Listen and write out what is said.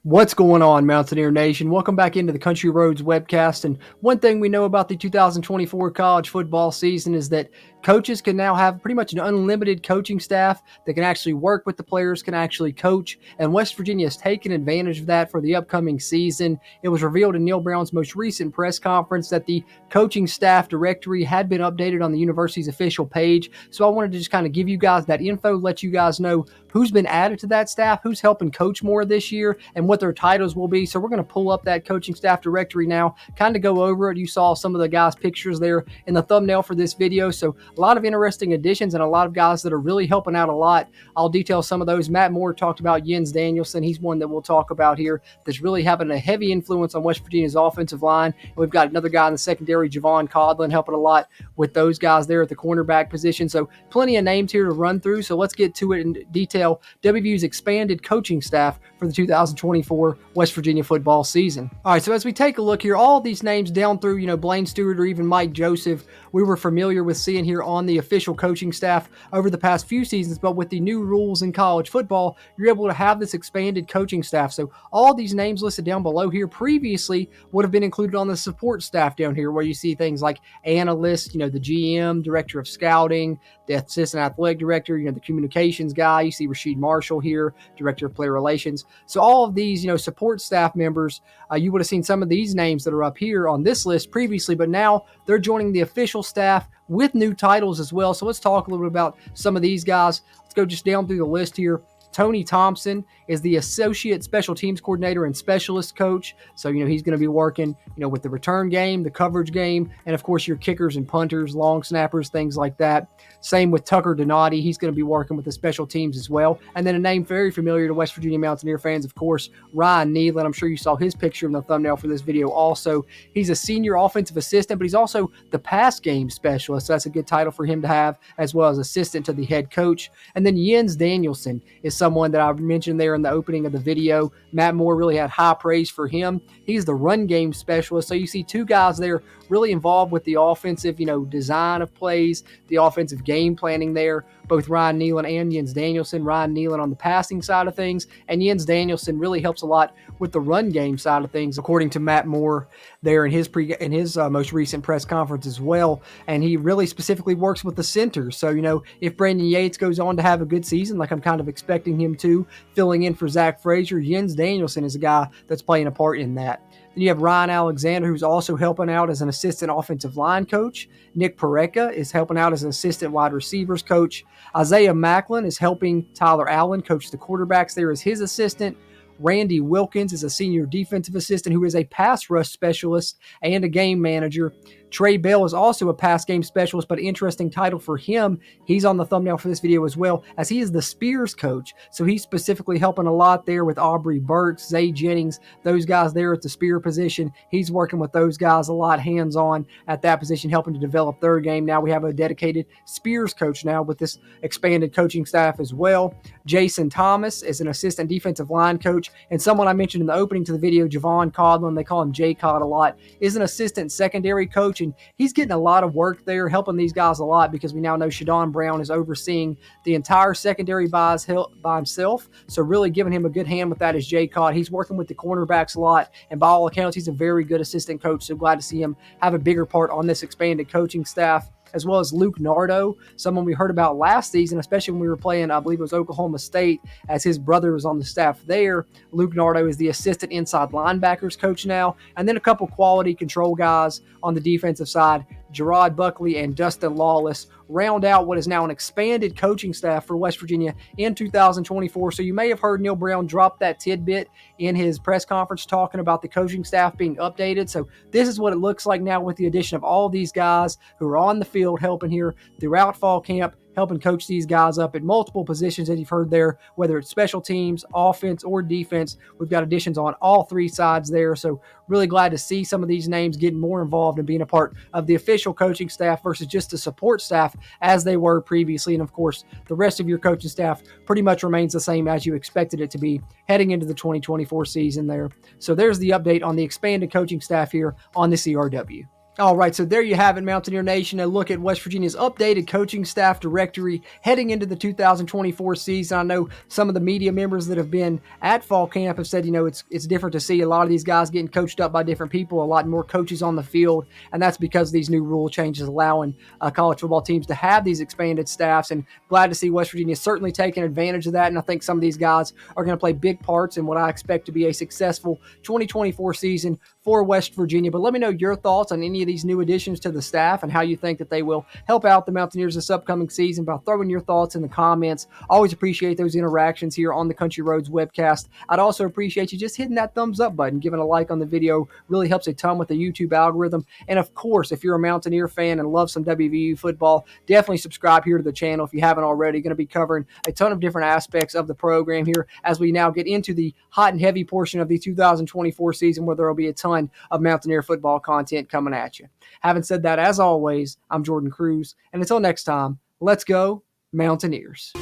What's going on, Mountaineer Nation? Welcome back into the Country Roads webcast. And one thing we know about the 2024 college football season is that coaches can now have pretty much an unlimited coaching staff that can actually work with the players, can actually coach. And West Virginia has taken advantage of that for the upcoming season. It was revealed in Neil Brown's most recent press conference that the coaching staff directory had been updated on the university's official page. So I wanted to just kind of give you guys that info, let you guys know who's been added to that staff, who's helping coach more this year, and what their titles will be. So we're going to pull up that coaching staff directory now, kind of go over it. You saw some of the guys' pictures there in the thumbnail for this video. So a lot of interesting additions and a lot of guys that are really helping out a lot. I'll detail some of those. Matt Moore talked about Jens Danielson. He's one that we'll talk about here that's really having a heavy influence on West Virginia's offensive line. And we've got another guy in the secondary, Javon Codlin, helping a lot with those guys there at the cornerback position. So plenty of names here to run through. So let's get to it in detail. WVU's expanded coaching staff for the 2024 West Virginia football season. All right, so as we take a look here, all these names down through, Blaine Stewart or even Mike Joseph, we were familiar with seeing here on the official coaching staff over the past few seasons, but with the new rules in college football, you're able to have this expanded coaching staff. So all these names listed down below here previously would have been included on the support staff down here, where you see things like analyst, the GM, director of scouting, the assistant athletic director, the communications guy. You see Rasheed Marshall here, director of player relations. So all of these, support staff members, you would have seen some of these names that are up here on this list previously, but now they're joining the official staff with new titles as well. So let's talk a little bit about some of these guys. Let's go just down through the list here. Tony Thompson is the associate special teams coordinator and specialist coach. So, he's going to be working, with the return game, the coverage game, and of course your kickers and punters, long snappers, things like that. Same with Tucker Donati. He's going to be working with the special teams as well. And then a name very familiar to West Virginia Mountaineer fans, of course, Ryan Nealon. I'm sure you saw his picture in the thumbnail for this video also. He's a senior offensive assistant, but he's also the pass game specialist. So that's a good title for him to have, as well as assistant to the head coach. And then Jens Danielson is someone that I mentioned there in the opening of the video. Matt Moore really had high praise for him. He's the run game specialist. So you see two guys there really involved with the offensive, design of plays, the offensive game planning there. Both Ryan Nealon and Jens Danielson. Ryan Nealon on the passing side of things, and Jens Danielson really helps a lot with the run game side of things, according to Matt Moore there in his most recent press conference as well. And he really specifically works with the centers. So, if Brandon Yates goes on to have a good season, like I'm kind of expecting him to, filling in for Zach Frazier, Jens Danielson is a guy that's playing a part in that. Then you have Ryan Alexander, who's also helping out as an assistant offensive line coach. Nick Pareca is helping out as an assistant wide receivers coach. Isaiah Macklin is helping Tyler Allen coach the quarterbacks there as his assistant. Randy Wilkins is a senior defensive assistant who is a pass rush specialist and a game manager. Trey Bell is also a pass game specialist, but interesting title for him. He's on the thumbnail for this video as well, as he is the Spears coach. So he's specifically helping a lot there with Aubrey Burks, Zay Jennings, those guys there at the Spear position. He's working with those guys a lot hands-on at that position, helping to develop their game. Now we have a dedicated Spears coach now with this expanded coaching staff as well. Jason Thomas is an assistant defensive line coach, and someone I mentioned in the opening to the video, Javon Codlin, they call him J-Cod a lot, is an assistant secondary coach, and he's getting a lot of work there, helping these guys a lot, because we now know Shadon Brown is overseeing the entire secondary by himself. So really giving him a good hand with that is J-Cod. He's working with the cornerbacks a lot, and by all accounts, he's a very good assistant coach. So glad to see him have a bigger part on this expanded coaching staff, as well as Luke Nardo, someone we heard about last season, especially when we were playing, I believe it was Oklahoma State, as his brother was on the staff there. Luke Nardo is the assistant inside linebackers coach now. And then a couple quality control guys on the defensive side, Gerard Buckley and Dustin Lawless, round out what is now an expanded coaching staff for West Virginia in 2024. So you may have heard Neil Brown drop that tidbit in his press conference talking about the coaching staff being updated. So this is what it looks like now with the addition of all these guys who are on the field helping here throughout fall camp, helping coach these guys up at multiple positions that you've heard there, whether it's special teams, offense, or defense. We've got additions on all three sides there. So really glad to see some of these names getting more involved and being a part of the official coaching staff versus just the support staff as they were previously. And of course, the rest of your coaching staff pretty much remains the same as you expected it to be heading into the 2024 season there. So there's the update on the expanded coaching staff here on the CRW. All right, so there you have it, Mountaineer Nation. A look at West Virginia's updated coaching staff directory heading into the 2024 season. I know some of the media members that have been at fall camp have said, it's different to see a lot of these guys getting coached up by different people, a lot more coaches on the field, and that's because of these new rule changes allowing college football teams to have these expanded staffs. And glad to see West Virginia certainly taking advantage of that. And I think some of these guys are going to play big parts in what I expect to be a successful 2024 season for West Virginia. But let me know your thoughts on any of these new additions to the staff and how you think that they will help out the Mountaineers this upcoming season by throwing your thoughts in the comments. Always appreciate those interactions here on the Country Roads webcast. I'd also appreciate you just hitting that thumbs up button, giving a like on the video. Really helps a ton with the YouTube algorithm. And of course, if you're a Mountaineer fan and love some WVU football, definitely subscribe here to the channel if you haven't already. Going to be covering a ton of different aspects of the program here as we now get into the hot and heavy portion of the 2024 season, where there will be a ton of Mountaineer football content coming at you. Having said that, as always, I'm Jordan Cruz, and until next time, let's go Mountaineers.